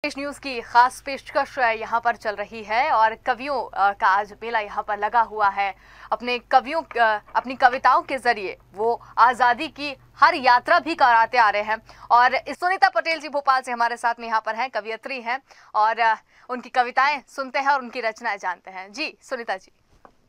News की खास पेशकश यहाँ पर चल रही है और कवियों का आज मेला यहाँ पर लगा हुआ है। अपनी कविताओं के जरिए वो आज़ादी की हर यात्रा भी कराते आ रहे हैं। और सुनीता पटेल जी भोपाल से हमारे साथ में यहाँ पर हैं, कवियत्री हैं और उनकी कविताएं सुनते हैं और उनकी रचनाएं जानते हैं। जी सुनीता जी।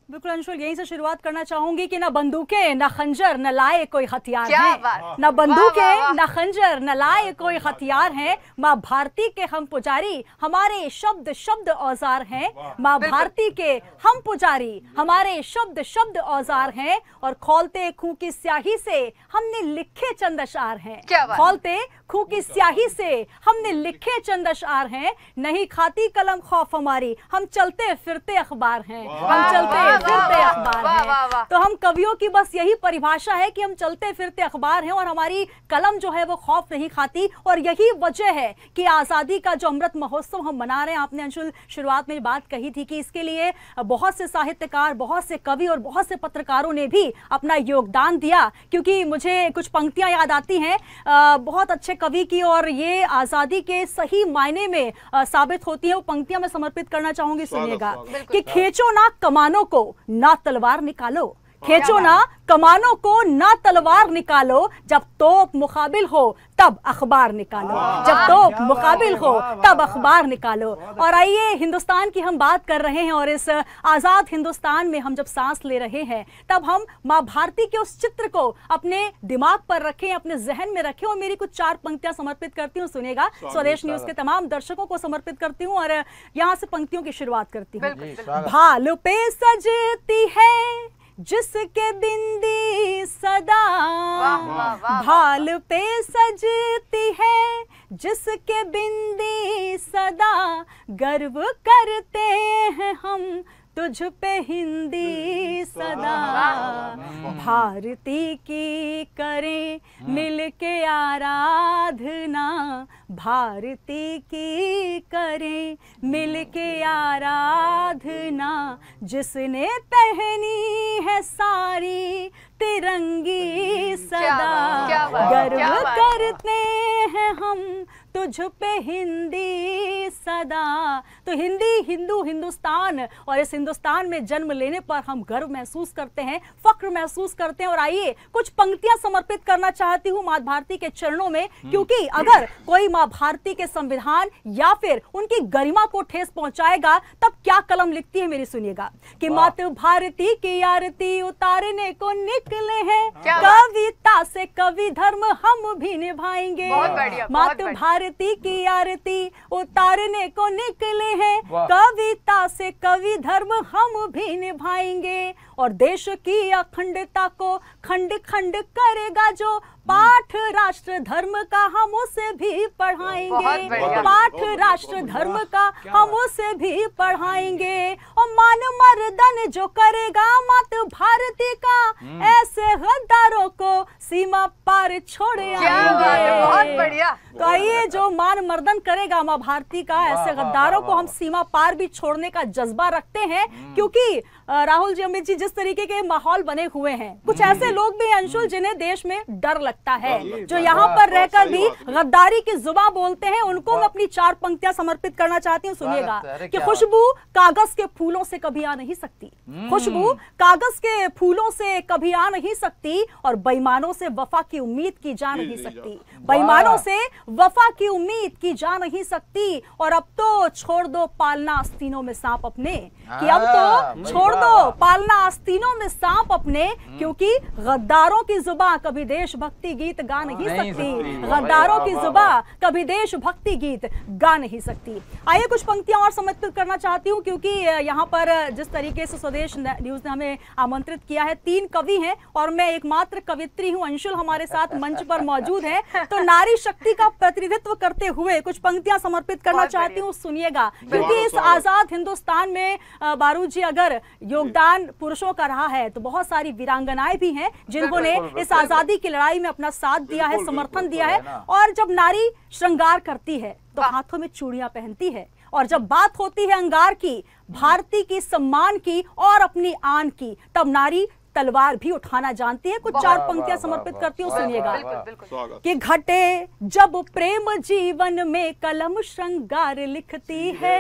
बिल्कुल अंशुल, यहीं से शुरुआत करना चाहूंगी कि न बंदूकें न खंजर न लाए कोई हथियार हैं, न बंदूकें न खंजर न लाए कोई हथियार हैं। माँ भारती के हम पुजारी हमारे शब्द शब्द औजार हैं। माँ भारती के हम पुजारी हमारे शब्द शब्द औजार हैं। और खोलते खूं की स्याही से हमने लिखे चंद अशआर हैं। खोलते खूं की स्याही से हमने लिखे चंद अशआर हैं। नहीं खाती कलम खौफ हमारी, हम चलते फिरते अखबार हैं। हम चलते फिरते अखबार हैं। तो हम कवियों की बस यही परिभाषा है कि हम चलते फिरते अखबार हैं और हमारी कलम जो है वो खौफ नहीं खाती। और यही वजह है कि आज़ादी का जो अमृत महोत्सव हम मना रहे हैं। आपने अंशुल शुरुआत में बात कही थी कि इसके लिए बहुत से साहित्यकार, बहुत से कवि और बहुत से पत्रकारों ने भी अपना योगदान दिया। क्योंकि मुझे कुछ पंक्तियां याद आती हैं बहुत अच्छे कवि की, और ये आज़ादी के सही मायने में साबित होती है। वो पंक्तियां मैं समर्पित करना चाहूंगी, सुनिएगा कि खींचो ना कमानों को ना तलवार निकालो, खींचो ना कमानों को ना तलवार निकालो, जब तोप मुकाबिल हो तब अखबार निकालो, जब तोप मुकाबिल हो तब अखबार निकालो। और आइए हिंदुस्तान की हम बात कर रहे हैं और इस आज़ाद हिंदुस्तान में हम जब सांस ले रहे हैं तब हम माँ भारती के उस चित्र को अपने दिमाग पर रखें, अपने जहन में रखें। और मेरी कुछ 4 पंक्तियां समर्पित करती हूँ, सुनेगा। स्वदेश न्यूज के तमाम दर्शकों को समर्पित करती हूँ और यहाँ से पंक्तियों की शुरुआत करती हूँ। भाल पे सजती है जिसके बिंदी सदा, भाल पे सजती है जिसके बिंदी सदा, गर्व करते हैं हम तुझ पे हिंदी सदा। भारती की करें मिलके आराधना, भारती की करें मिलके आराधना, जिसने पहनी है सारी तिरंगी सदा, गर्व करते हैं हम तुझ पे हिंदी सदा। तो हिंदी, हिंदू, हिंदुस्तान, और इस हिंदुस्तान में जन्म लेने पर हम गर्व महसूस करते हैं, फक्र महसूस करते हैं। और आइए कुछ पंक्तियां समर्पित करना चाहती हूँ माँ भारती के चरणों में, क्योंकि अगर कोई माँ भारती के संविधान या फिर उनकी गरिमा को ठेस पहुंचाएगा तब क्या कलम लिखती है, मेरी सुनिएगा कि मातृ भारती की आरती उतारने को निकले हैं, कविता से कवि धर्म हम भी निभाएंगे। मातृ भारती की आरती उतारने को निकले हैं, कविता से कवि धर्म हम भी निभाएंगे। और देश की अखंडता को खंड खंड करेगा जो पाठ राष्ट्र धर्म का, हम उसे भी पढ़ाएंगे। पाठ राष्ट्र धर्म का हम उसे भी पढ़ाएंगे। और मान मर्दन जो करेगा मातृ भारती का, ऐसे गद्दारों को सीमा पार छोड़ आएंगे। बहुत बढ़िया। तो आइए जो मान मर्दन करेगा माँ भारती का, ऐसे गद्दारों को हम सीमा पार भी छोड़ने का जज्बा रखते हैं। क्योंकि राहुल जी, अमित जी, जिस तरीके के माहौल बने हुए हैं, कुछ ऐसे लोग भी अंशुल जिन्हें देश में डर लगता है, जो यहाँ पर रहकर भी गद्दारी की जुबान बोलते हैं, उनको मैं अपनी 4 पंक्तियां समर्पित करना चाहती हूँ, सुनिएगा कि खुशबू कागज के फूलों से कभी आ नहीं सकती, खुशबू कागज के फूलों से कभी आ नहीं सकती, और बेईमानों से वफा की उम्मीद की जा नहीं सकती, बेईमानों से वफा की उम्मीद की जा नहीं सकती। और अब तो छोड़ दो पालना आस्तीनों में सांप अपने, कि अब तो छोड़ दो पालना आस्तीनों में सांप अपने, क्योंकि गद्दारों की जुबान कभी देशभक्ति गीत गा नहीं सकती, गद्दारों की जुबान कभी देशभक्ति गीत गा नहीं सकती। आइए कुछ पंक्तियां और समर्पित करना चाहती हूँ, क्योंकि यहाँ पर जिस तरीके से स्वदेश न्यूज ने हमें आमंत्रित किया है, 3 कवि हैं और मैं एकमात्र कवित्री हूँ। अंशुल हमारे साथ मंच पर मौजूद है, तो नारी शक्ति का प्रतिनिधित्व करते हुए कुछ पंक्तियां समर्पित करना चाहती हूँ, सुनिएगा। क्योंकि इस आजाद हिंदुस्तान में बारूद जी, अगर योगदान पुरुषों का रहा है तो बहुत सारी वीरांगनाएं भी हैं जिन्होंने इस आजादी की लड़ाई में अपना साथ दिया है, समर्थन दिया है। और जब नारी श्रृंगार करती है तो हाथों में चूड़ियां पहनती है, और जब बात होती है अंगार की, भारती की, सम्मान की और अपनी आन की, तब नारी तलवार भी उठाना जानती है। कुछ चार पंक्तियां समर्पित करती हूँ, सुनिएगा। कि घटे जब प्रेम जीवन में कलम श्रृंगार लिखती है,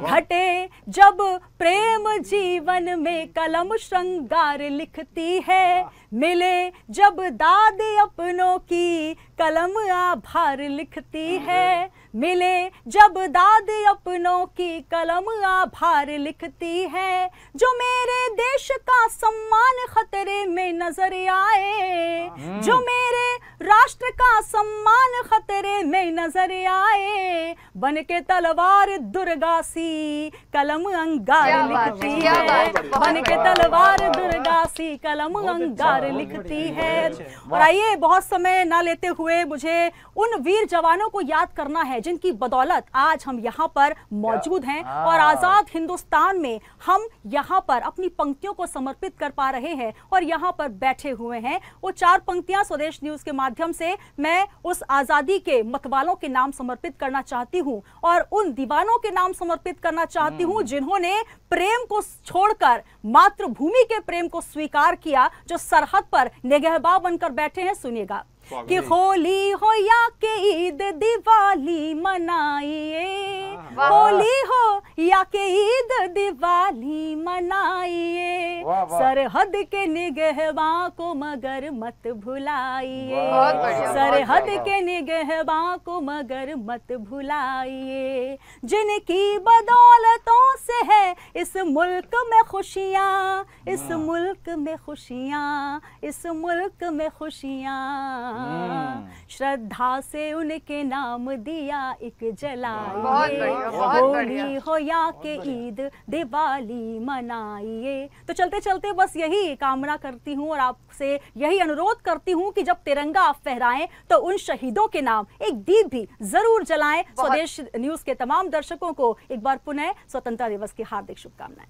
घटे जब प्रेम जीवन में कलम श्रृंगार लिखती है, मिले जब दाद अपनों की कलम आभार लिखती है, मिले जब दाद अपनों की कलम आभार लिखती है, जो मेरे देश का सम्मान खतरे में नजर आए, जो मेरे राष्ट्र का सम्मान खतरे में नजर आए, बन के तलवार दुर्गा सी कलम अंगार लिखती है, बन के तलवार दुर्गा सी कलम अंगार लिखती है। और आइए, बहुत समय ना लेते हुए मुझे उन वीर जवानों को याद करना है जिनकी बदौलत आज हम यहाँ पर मौजूद हैं और आजाद हिंदुस्तान में हम यहाँ पर अपनी पंक्तियों को समर्पित कर पा रहे हैं और यहाँ पर बैठे हुए हैं। वो चार पंक्तियां स्वदेश न्यूज के माध्यम से मैं उस आजादी के मतवालों के नाम समर्पित करना चाहती हूँ और उन दीवानों के नाम समर्पित करना चाहती हूँ जिन्होंने प्रेम को छोड़कर मातृभूमि के प्रेम को स्वीकार किया, जो सरहद पर निगहबान बनकर बैठे हैं। सुनिएगा कि होली हो या के ईद दिवाली मनाइए, होली हो या के ईद दिवाली मनाइए, सरहद के निगहबां को मगर मत भुलाइए, सरहद के मुस्तफा को मगर मत भुलाइए, जिनकी बदौलतों से है इस मुल्क में खुशियाँ, इस मुल्क में खुशियाँ, इस मुल्क में खुशियाँ, श्रद्धा से उनके नाम दिया एक जलाइए, होली हो या के ईद दिवाली मनाइए। तो चलते चलते बस यही कामना करती हूँ और आपसे यही अनुरोध करती हूँ कि जब तिरंगा आप फहराएं तो उन शहीदों के नाम एक दीप भी जरूर जलाएं। स्वदेश न्यूज के तमाम दर्शकों को एक बार पुनः स्वतंत्रता दिवस की हार्दिक शुभकामनाएं।